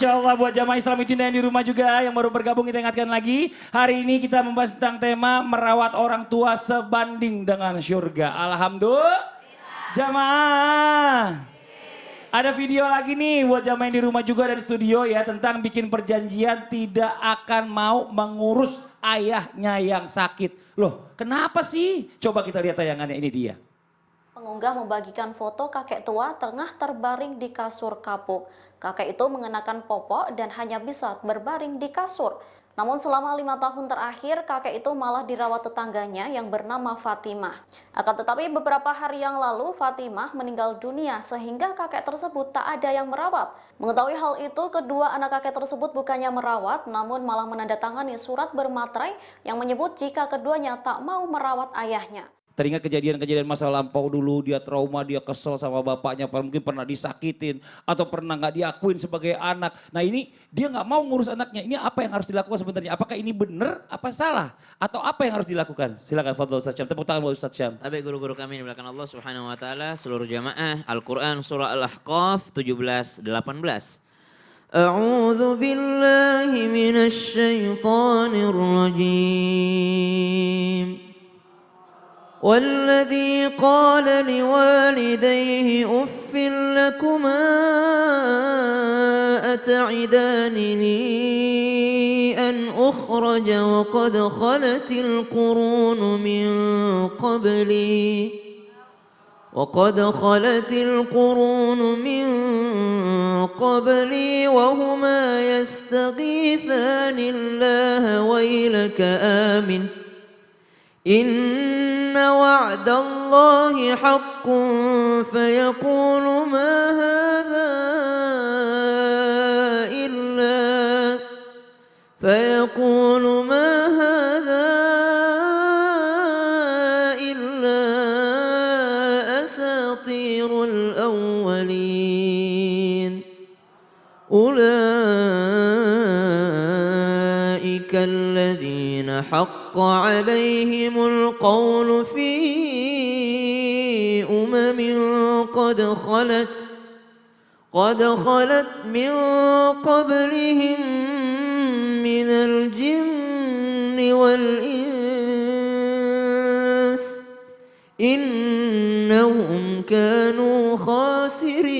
Masya Allah buat jamaah Islam Intinya yang di rumah juga yang baru bergabung kita ingatkan lagi. Hari ini kita membahas tentang tema merawat orang tua sebanding dengan surga. Alhamdulillah. Jamaah. Ada video lagi nih buat jamaah yang di rumah juga dari studio ya. Tentang bikin perjanjian tidak akan mau mengurus ayahnya yang sakit. Loh kenapa sih? Coba kita lihat tayangannya, ini dia. Pengunggah membagikan foto kakek tua tengah terbaring di kasur kapuk. Kakek itu mengenakan popok dan hanya bisa berbaring di kasur. Namun selama 5 tahun terakhir, kakek itu malah dirawat tetangganya yang bernama Fatimah. Akan tetapi beberapa hari yang lalu, Fatimah meninggal dunia sehingga kakek tersebut tak ada yang merawat. Mengetahui hal itu, kedua anak kakek tersebut bukannya merawat, namun malah menandatangani surat bermaterai yang menyebut jika keduanya tak mau merawat ayahnya. Teringat kejadian-kejadian masa lampau dulu, dia trauma, dia kesel sama bapaknya, mungkin pernah disakitin atau pernah nggak diakuin sebagai anak. Nah ini dia nggak mau ngurus anaknya, ini apa yang harus dilakukan sebenarnya? Apakah ini benar, apa salah? Atau apa yang harus dilakukan? Silakan Fadlul Ustaz Syam, tepuk tangan buat Ustaz Syam. Baik guru-guru kami dimuliakan Allah Subhanahu wa taala, seluruh jamaah Al-Qur'an surah Al-Ahqaf 17-18. A'udzu billahi minasy syaithanir rajim. والذي قال لوالديه أف لكما أتعدانني أن أخرج وقد خلت القرون من قبلي وهما يستغيثان الله ويلك آمن إن وعد الله حق فيقول ما هذا إلا أساطير الأولين أولئك الذين حق عليهم القول في قد خلت من قبلهم من الجن والإنس إنهم كانوا خاسرين.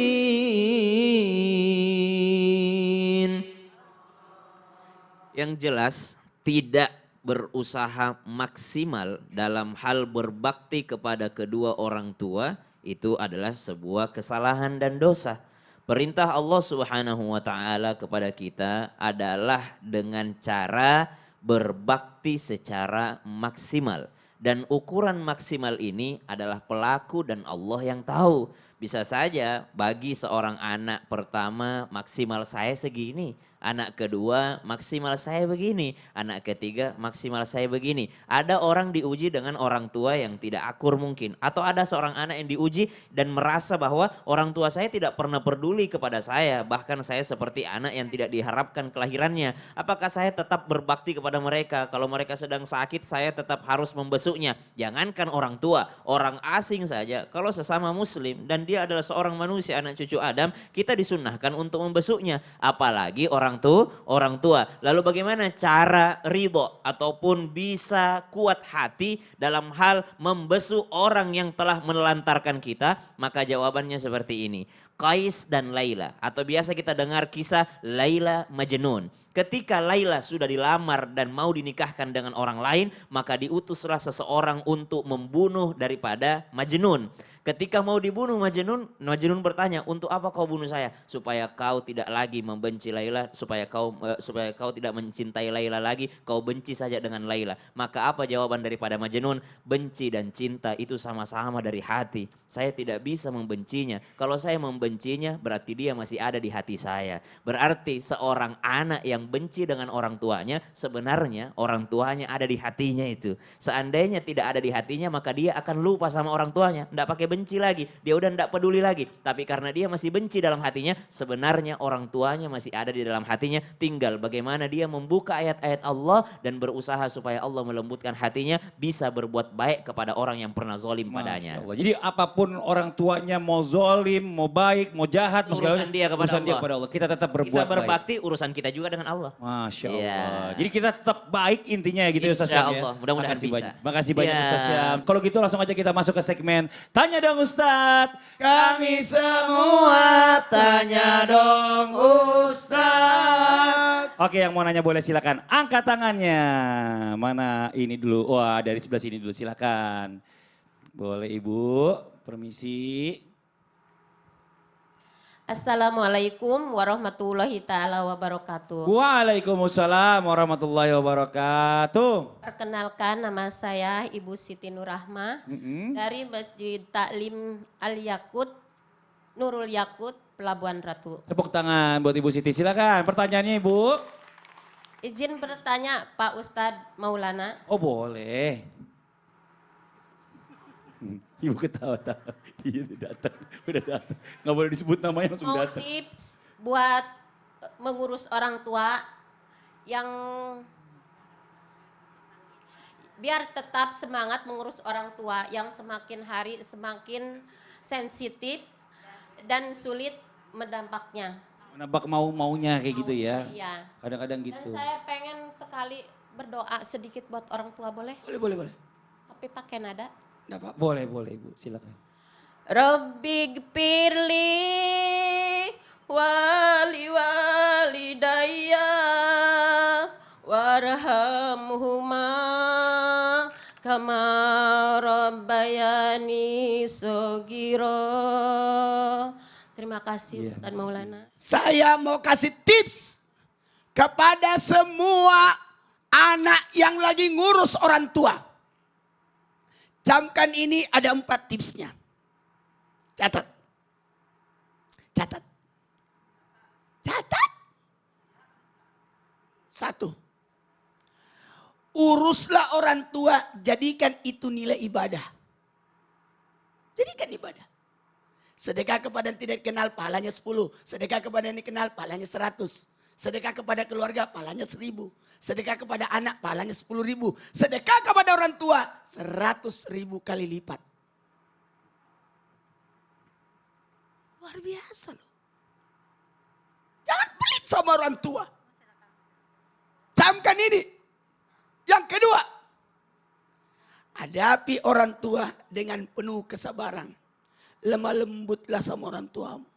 Yang jelas tidak berusaha maksimal dalam hal berbakti kepada kedua orang tua itu adalah sebuah kesalahan dan dosa. Perintah Allah Subhanahu wa taala kepada kita adalah dengan cara berbakti secara maksimal. Dan ukuran maksimal ini adalah pelaku dan Allah yang tahu. Bisa saja bagi seorang anak pertama maksimal saya segini. Anak kedua maksimal saya begini. Anak ketiga maksimal saya begini. Ada orang diuji dengan orang tua yang tidak akur mungkin. Atau ada seorang anak yang diuji dan merasa bahwa orang tua saya tidak pernah peduli kepada saya. Bahkan saya seperti anak yang tidak diharapkan kelahirannya. Apakah saya tetap berbakti kepada mereka? Kalau mereka sedang sakit saya tetap harus membesuknya. Jangankan orang tua, orang asing saja. Kalau sesama muslim dan dia adalah seorang manusia anak cucu Adam, kita disunnahkan untuk membesuknya. Apalagi orang tua. Lalu bagaimana cara ridho ataupun bisa kuat hati dalam hal membesuk orang yang telah menelantarkan kita? Maka jawabannya seperti ini. Qais dan Laila, atau biasa kita dengar kisah Laila Majnun. Ketika Laila sudah dilamar dan mau dinikahkan dengan orang lain, maka diutuslah seseorang untuk membunuh daripada Majnun. Ketika mau dibunuh Majnun bertanya, untuk apa kau bunuh saya? Supaya kau tidak lagi membenci Laila, supaya kau tidak mencintai Laila lagi, kau benci saja dengan Laila. Maka apa jawaban daripada Majnun? Benci dan cinta itu sama-sama dari hati. Saya tidak bisa membencinya. Kalau saya membencinya berarti dia masih ada di hati saya. Berarti seorang anak yang benci dengan orang tuanya, sebenarnya orang tuanya ada di hatinya itu. Seandainya tidak ada di hatinya maka dia akan lupa sama orang tuanya. Tidak pakai benci lagi. Dia udah tidak peduli lagi. Tapi karena dia masih benci dalam hatinya, sebenarnya orang tuanya masih ada di dalam hatinya. Tinggal bagaimana dia membuka ayat-ayat Allah dan berusaha supaya Allah melembutkan hatinya, bisa berbuat baik kepada orang yang pernah zolim padanya. Masya Allah. Jadi apapun orang tuanya mau zolim, mau baik, mau jahat, mau segala Urusan dia kepada urusan dia Allah. kepada Allah. Kita tetap berbuat Kita baik. berbakti, urusan kita juga dengan Allah. Masya Allah. Iya. Jadi kita tetap baik intinya ya gitu ya Ustaz Insya Syam ya. Allah, mudah-mudahan Makasih bisa. banyak. Makasih banyak Siap. Ustaz Syam. Kalau gitu langsung aja kita masuk ke segmen Tanya Dong Ustadz. Kami semua tanya dong Ustaz. Oke, yang mau nanya boleh silakan angkat tangannya. Mana ini dulu? Wah, dari sebelah sini dulu silakan. Boleh Ibu, permisi. Assalamualaikum warahmatullahi taala wabarakatuh. Waalaikumsalam warahmatullahi wabarakatuh. Perkenalkan, nama saya Ibu Siti Nurrahmah dari Masjid Taklim Al Yakut Nurul Yakut Pelabuhan Ratu. Tepuk tangan buat Ibu Siti. Silakan pertanyaannya Ibu. Izin bertanya Pak Ustadz Maulana. Oh boleh. Ibu ketawa-tawa. Iya udah datang. Nggak boleh disebut namanya langsung Mau datang. tips buat mengurus orang tua yang biar tetap semangat mengurus orang tua yang semakin hari semakin sensitif dan sulit mendampaknya. Menebak mau-maunya kayak gitu ya. Iya. Kadang-kadang Dan gitu. saya pengen sekali berdoa sedikit buat orang tua, boleh? Boleh. Tapi pakai nada. Nggak apa-apa. Boleh Ibu, silakan. Rabbi gfirli wali walidayya warhamhuma kama rabbayani sogiro. Terima kasih Iya, Ustaz Maulana. Saya mau kasih tips kepada semua anak yang lagi ngurus orang tua. Camkan ini ada 4 tipsnya. Catat. Catat. 1. Uruslah orang tua, jadikan itu nilai ibadah. Jadikan ibadah. Sedekah kepada yang tidak kenal pahalanya 10. Sedekah kepada yang dikenal pahalanya 100. Sedekah kepada keluarga pahalanya 1000. Sedekah kepada anak pahalanya 10.000. Sedekah kepada orang tua 100.000 kali lipat. Luar biasa loh. Jangan pelit sama orang tua. Camkan ini. Yang kedua. Hadapi orang tua dengan penuh kesabaran. Lemah lembutlah sama orang tuamu.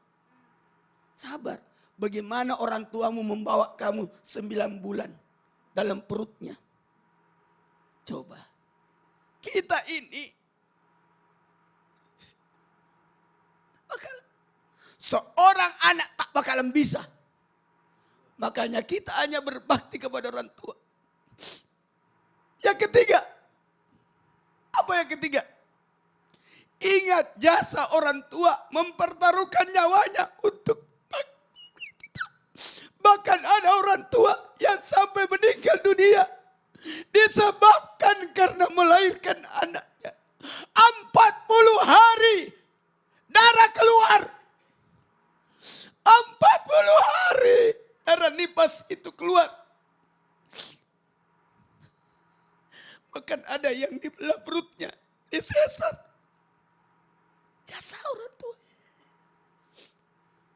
Sabar. Bagaimana orang tuamu membawa kamu 9 bulan dalam perutnya. Coba. Kita ini. Seorang anak tak bakalan bisa. Makanya kita hanya berbakti kepada orang tua. Yang ketiga. Apa yang ketiga? Ingat jasa orang tua mempertaruhkan nyawanya untuk kita. Bahkan ada orang tua yang sampai meninggal dunia. Disebabkan karena melahirkan anaknya. 40 hari darah keluar. 40 hari darah nifas itu keluar. Bahkan ada yang dibelah perutnya, disesar. Jasa orang tua.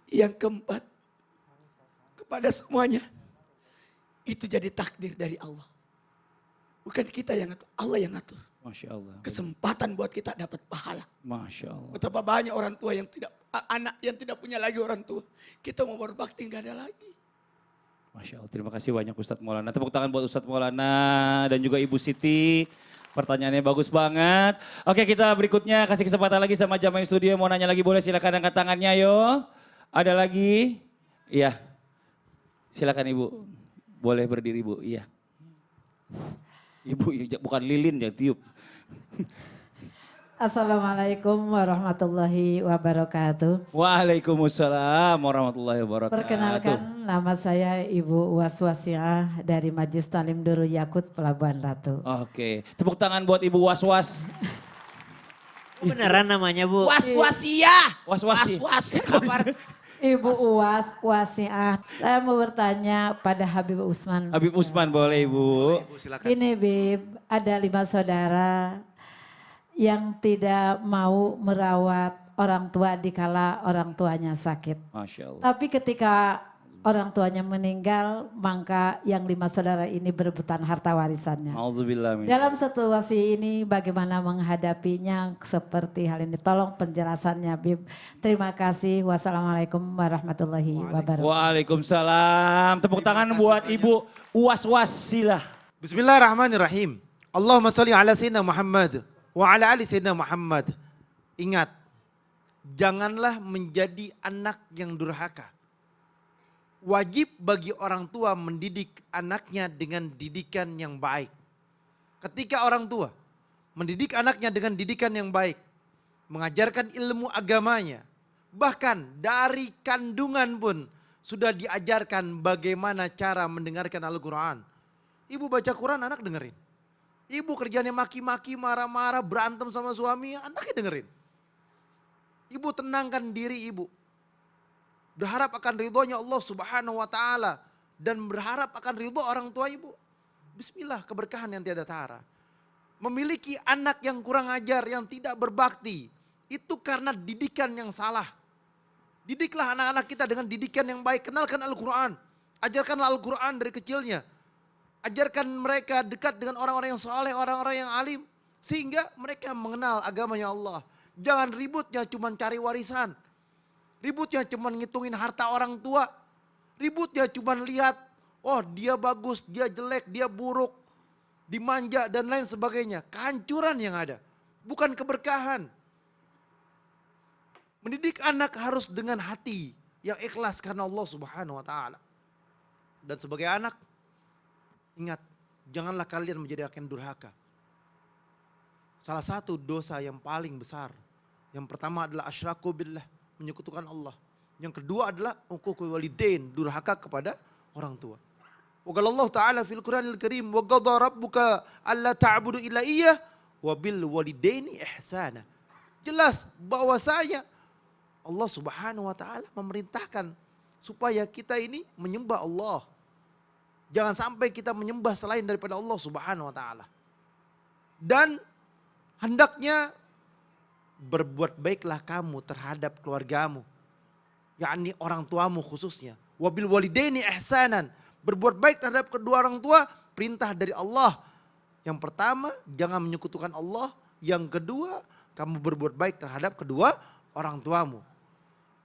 Yang keempat, kepada semuanya, itu jadi takdir dari Allah. Bukan kita yang ngatur, Allah yang ngatur. Masya Allah. Kesempatan buat kita dapat pahala. Masya Allah. Betapa banyak orang tua yang tidak, anak yang tidak punya lagi orang tua. Kita mau berbakti nggak ada lagi. Masya Allah. Terima kasih banyak Ustadz Maulana. Tepuk tangan buat Ustadz Maulana dan juga Ibu Siti. Pertanyaannya bagus banget. Oke, kita berikutnya kasih kesempatan lagi sama jamaah studio. Mau nanya lagi boleh, silakan angkat tangannya yo. Ada lagi? Iya. Silakan Ibu. Boleh berdiri Ibu. Iya. Ibu bukan lilin yang tiup. Assalamualaikum warahmatullahi wabarakatuh. Waalaikumsalam warahmatullahi wabarakatuh. Perkenalkan, nama saya Ibu Uwas Wasiah dari Majelis Talim Nurul Yakut Pelabuhan Ratu. Oke, tepuk tangan buat Ibu Was-Was. Beneran namanya Bu? Was-wasiah. Was-wasi. Was-was. Kabar. Ibu Uwas Wasiah. Saya mau bertanya pada Habib Usman. Habib Usman boleh Ibu. Ibu silakan. Ini Bib, ada 5 saudara yang tidak mau merawat orang tua dikala orang tuanya sakit. Masya Allah. Tapi ketika orang tuanya meninggal, maka yang 5 saudara ini berebutan harta warisannya. Auzubillah min. Dalam situasi ini bagaimana menghadapinya seperti hal ini? Tolong penjelasannya Bib. Terima kasih. Wassalamualaikum warahmatullahi wabarakatuh. Waalaikumsalam. Tepuk tangan buat Ibu Uwas Wasilah. Bismillahirrahmanirrahim. Allahumma salli ala sayyidina Muhammad wa ala ali sayyidina Muhammad. Ingat, janganlah menjadi anak yang durhaka. Wajib bagi orang tua mendidik anaknya dengan didikan yang baik. Ketika orang tua mendidik anaknya dengan didikan yang baik, mengajarkan ilmu agamanya, bahkan dari kandungan pun sudah diajarkan bagaimana cara mendengarkan Al-Quran. Ibu baca Quran, anak dengerin. Ibu kerjanya maki-maki, marah-marah, berantem sama suami, anaknya dengerin. Ibu tenangkan diri ibu. Berharap akan ridhonya Allah Subhanahu wa taala dan berharap akan ridho orang tua ibu. Bismillah, keberkahan yang tiada tara. Memiliki anak yang kurang ajar, yang tidak berbakti, itu karena didikan yang salah. Didiklah anak-anak kita dengan didikan yang baik. Kenalkan Al-Quran. Ajarkanlah Al-Quran dari kecilnya. Ajarkan mereka dekat dengan orang-orang yang soleh, orang-orang yang alim. Sehingga mereka mengenal agamanya Allah. Jangan ributnya cuma cari warisan. Ributnya cuma ngitungin harta orang tua. Ributnya cuma lihat, oh dia bagus, dia jelek, dia buruk. Dimanja dan lain sebagainya. Kehancuran yang ada. Bukan keberkahan. Mendidik anak harus dengan hati yang ikhlas karena Allah Subhanahu wa taala. Dan sebagai anak, ingat, janganlah kalian menjadi anak yang durhaka. Salah satu dosa yang paling besar, yang pertama adalah asyraku billah, menyekutukan Allah. Yang kedua adalah uququl walidain, durhaka kepada orang tua. Wa qala Allah Ta'ala fil Qur'anil Karim, wa qadha rabbuka alla ta'budu illa iyyah wa bil walidaini ihsana. Jelas bahwasanya Allah Subhanahu wa taala memerintahkan supaya kita ini menyembah Allah. Jangan sampai kita menyembah selain daripada Allah Subhanahu wa taala. Dan hendaknya berbuat baiklah kamu terhadap keluargamu, yakni orang tuamu khususnya. Wabil walidaini ihsanan, berbuat baik terhadap kedua orang tua, perintah dari Allah. Yang pertama, jangan menyekutukan Allah. Yang kedua, kamu berbuat baik terhadap kedua orang tuamu.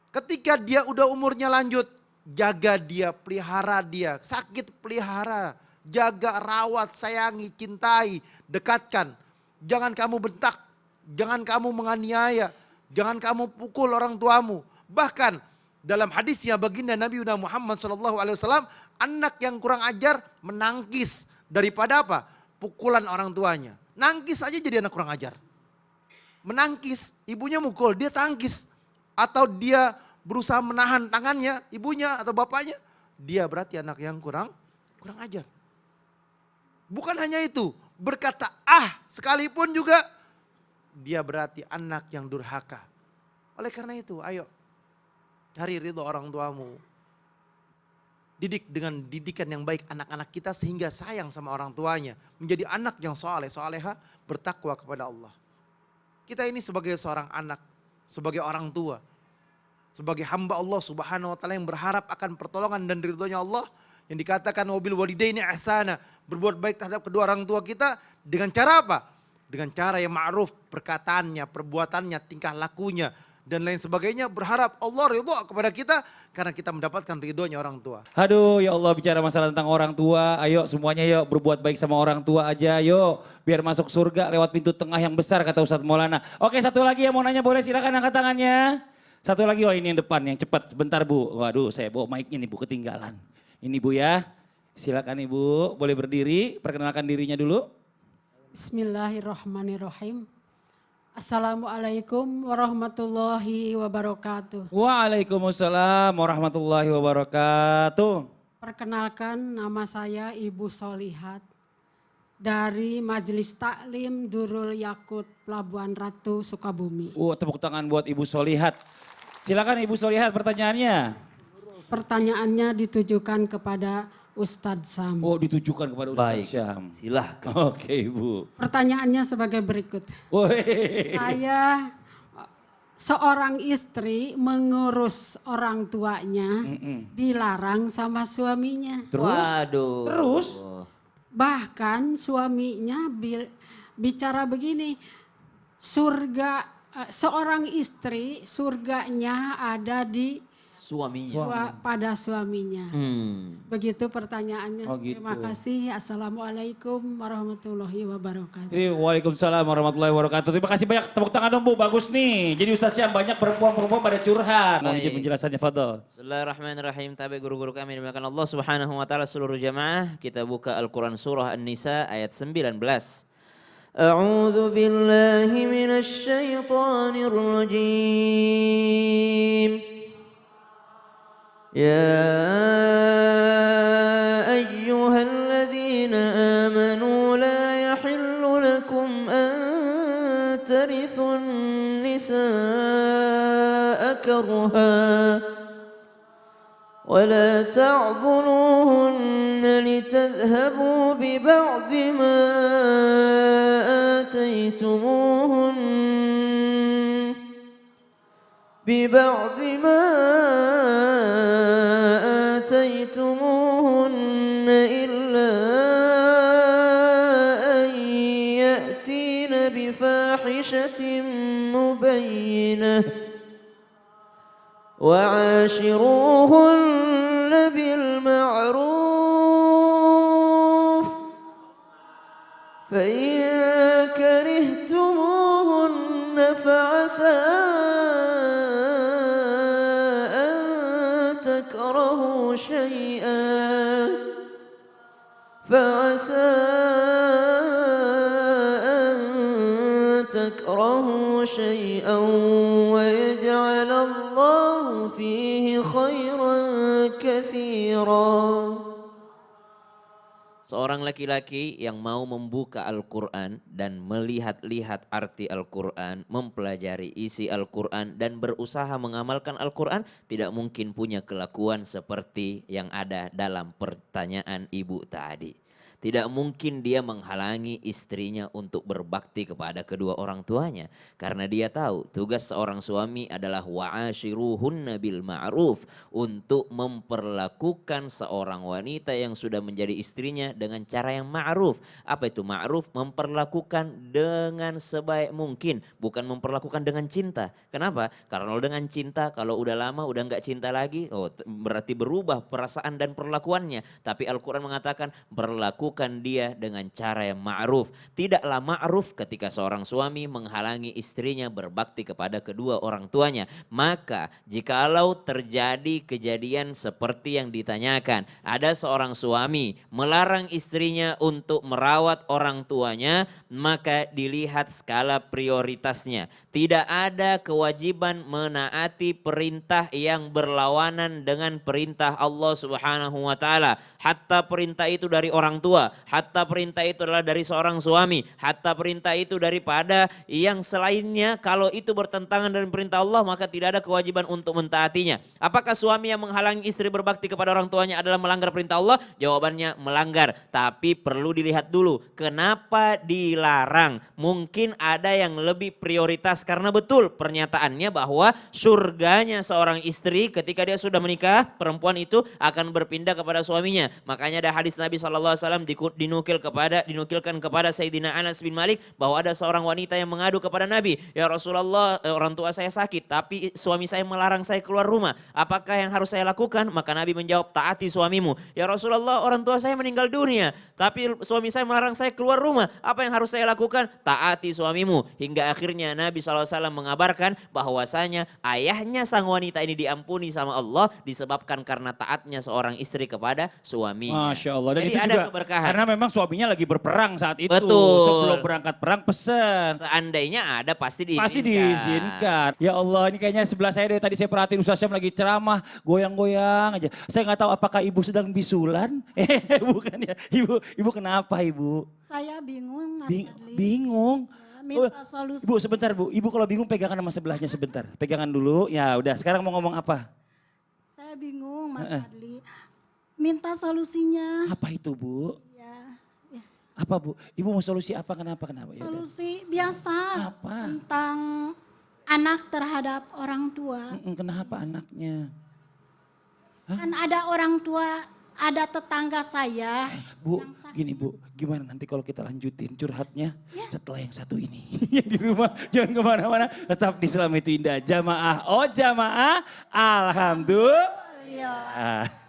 Ketika dia udah umurnya lanjut, jaga dia, pelihara dia, sakit pelihara, jaga, rawat, sayangi, cintai, dekatkan. Jangan kamu bentak. Jangan kamu menganiaya, jangan kamu pukul orang tuamu. Bahkan dalam hadisnya baginda Nabi Muhammad SAW, anak yang kurang ajar menangkis daripada apa? Pukulan orang tuanya. Nangkis aja jadi anak kurang ajar. Menangkis, ibunya mukul, dia tangkis. Atau dia berusaha menahan tangannya, ibunya atau bapaknya. Dia berarti anak yang kurang ajar. Bukan hanya itu, berkata sekalipun juga dia berarti anak yang durhaka. Oleh karena itu, ayo cari ridho orang tuamu. Didik dengan didikan yang baik anak-anak kita sehingga sayang sama orang tuanya. Menjadi anak yang soleh, soleha, bertakwa kepada Allah. Kita ini sebagai seorang anak, sebagai orang tua, sebagai hamba Allah Subhanahu wa taala yang berharap akan pertolongan dan ridhonya Allah, yang dikatakan wabil walidaini ihsana, berbuat baik terhadap kedua orang tua kita dengan cara apa? Dengan cara yang ma'ruf, perkataannya, perbuatannya, tingkah lakunya, dan lain sebagainya. Berharap Allah ridho kepada kita karena kita mendapatkan ridhonya orang tua. Aduh ya Allah, bicara masalah tentang orang tua, ayo semuanya yuk berbuat baik sama orang tua aja yuk. Biar masuk surga lewat pintu tengah yang besar kata Ustadz Maulana. Oke, satu lagi yang mau nanya boleh, silakan angkat tangannya. Satu lagi, ini yang depan, yang cepat, bentar Bu. Waduh, saya bawa mic-nya nih Bu, ketinggalan. Ini Bu ya, silakan Ibu, boleh berdiri, perkenalkan dirinya dulu. Bismillahirrahmanirrahim. Assalamualaikum warahmatullahi wabarakatuh. Waalaikumsalam warahmatullahi wabarakatuh. Perkenalkan, nama saya Ibu Solihat. dari Majelis Taklim Durul Yakut Pelabuhan Ratu Sukabumi. Tepuk tangan buat Ibu Solihat. Silakan Ibu Solihat pertanyaannya. Pertanyaannya ditujukan kepada Ustadz Sam. Ditujukan kepada Ustaz Baik, Syam. silahkan. Oke Ibu. Pertanyaannya sebagai berikut. Woi. Saya seorang istri mengurus orang tuanya dilarang sama suaminya. Waduh. Terus? Bahkan suaminya bicara begini, seorang istri surganya ada di Suaminya. pada suaminya. Begitu pertanyaannya. Oh, gitu. Terima kasih. Assalamualaikum warahmatullahi wabarakatuh. Waalaikumsalam warahmatullahi wabarakatuh. Terima kasih banyak, tepuk tangan dong Bu, bagus nih. Jadi Ustaz Syam banyak perempuan-perempuan pada curhat. Mohon izin Baik. penjelasannya, Fadol. Bismillahirrahmanirrahim. Tabi guru-guru kami dimuliakan Allah Subhanahu wa taala, seluruh jamaah. Kita buka Al-Qur'an surah An-Nisa ayat 19. A'udzu billahi minasy syaithanir rajim. يا أيها الذين آمنوا لا يحل لكم أن ترثوا النساء كرها ولا تعضلوهن لتذهبوا ببعض ما آتيتموهن إلا أن يأتين بفاحشة مبينة وعاشروهن بالمعروف فإن كرهتموهن فعسى أن تكرهوا شيئا ويجعل الله فيه خيرا كثيرا. Seorang laki-laki yang mau membuka Al-Quran dan melihat-lihat arti Al-Quran, mempelajari isi Al-Quran dan berusaha mengamalkan Al-Quran, tidak mungkin punya kelakuan seperti yang ada dalam pertanyaan ibu tadi. Tidak mungkin dia menghalangi istrinya untuk berbakti kepada kedua orang tuanya. Karena dia tahu tugas seorang suami adalah wa'ashiruhunna bil ma'ruf. Untuk memperlakukan seorang wanita yang sudah menjadi istrinya dengan cara yang ma'ruf. Apa itu ma'ruf? Memperlakukan dengan sebaik mungkin. Bukan memperlakukan dengan cinta. Kenapa? Karena kalau dengan cinta, kalau udah lama udah gak cinta lagi, berarti berubah perasaan dan perlakuannya. Tapi Al-Quran mengatakan berlaku dia dengan cara yang ma'ruf. Tidaklah ma'ruf ketika seorang suami menghalangi istrinya berbakti kepada kedua orang tuanya. Maka jikalau terjadi kejadian seperti yang ditanyakan, ada seorang suami melarang istrinya untuk merawat orang tuanya, maka dilihat skala prioritasnya. Tidak ada kewajiban menaati perintah yang berlawanan dengan perintah Allah Subhanahu wa taala. Hatta perintah itu dari orang tua, hatta perintah itu adalah dari seorang suami, hatta perintah itu daripada yang selainnya. Kalau itu bertentangan dengan perintah Allah, maka tidak ada kewajiban untuk mentaatinya. Apakah suami yang menghalangi istri berbakti kepada orang tuanya adalah melanggar perintah Allah? Jawabannya melanggar. Tapi perlu dilihat dulu, kenapa dilarang? Mungkin ada yang lebih prioritas, karena betul pernyataannya bahwa surganya seorang istri ketika dia sudah menikah, perempuan itu akan berpindah kepada suaminya. Makanya ada hadis Nabi SAW dinukilkan kepada Sayyidina Anas bin Malik bahwa ada seorang wanita yang mengadu kepada Nabi, ya Rasulullah, orang tua saya sakit tapi suami saya melarang saya keluar rumah, apakah yang harus saya lakukan? Maka Nabi menjawab, taati suamimu. Ya Rasulullah, orang tua saya meninggal dunia tapi suami saya melarang saya keluar rumah, apa yang harus saya lakukan? Taati suamimu. Hingga akhirnya Nabi SAW mengabarkan bahwasanya ayahnya sang wanita ini diampuni sama Allah disebabkan karena taatnya seorang istri kepada suaminya. Masya Allah. Dan jadi itu ada juga keberkahan. karena memang suaminya lagi berperang saat itu. Betul. Sebelum berangkat perang pesen. Seandainya ada pasti diizinkan. Pasti diizinkan. Ya Allah, ini kayaknya sebelah saya dari tadi saya perhatiin Ustaz Syam lagi ceramah, goyang-goyang aja. Saya nggak tahu apakah ibu sedang bisulan? Bukan ya. Ibu kenapa ibu? Saya bingung Mas Bing- Fadli. bingung. Ya, minta solusi. Bu sebentar Bu, Ibu kalau bingung pegangan sama sebelahnya sebentar. Pegangan dulu, ya udah sekarang mau ngomong apa? Saya bingung Mas Fadli. Minta solusinya. Apa itu Bu? Ya, ya. Apa Bu? Ibu mau solusi apa? Kenapa? Ya udah. Solusi biasa Apa? tentang anak terhadap orang tua. Kenapa anaknya? Kan ada orang tua, ada tetangga saya. Bu, yang sakit. gini Bu, gimana nanti kalau kita lanjutin curhatnya setelah yang satu ini. Yang di rumah, jangan kemana-mana, tetap di Islam itu Indah. Jamaah, oh jamaah, alhamdulillah.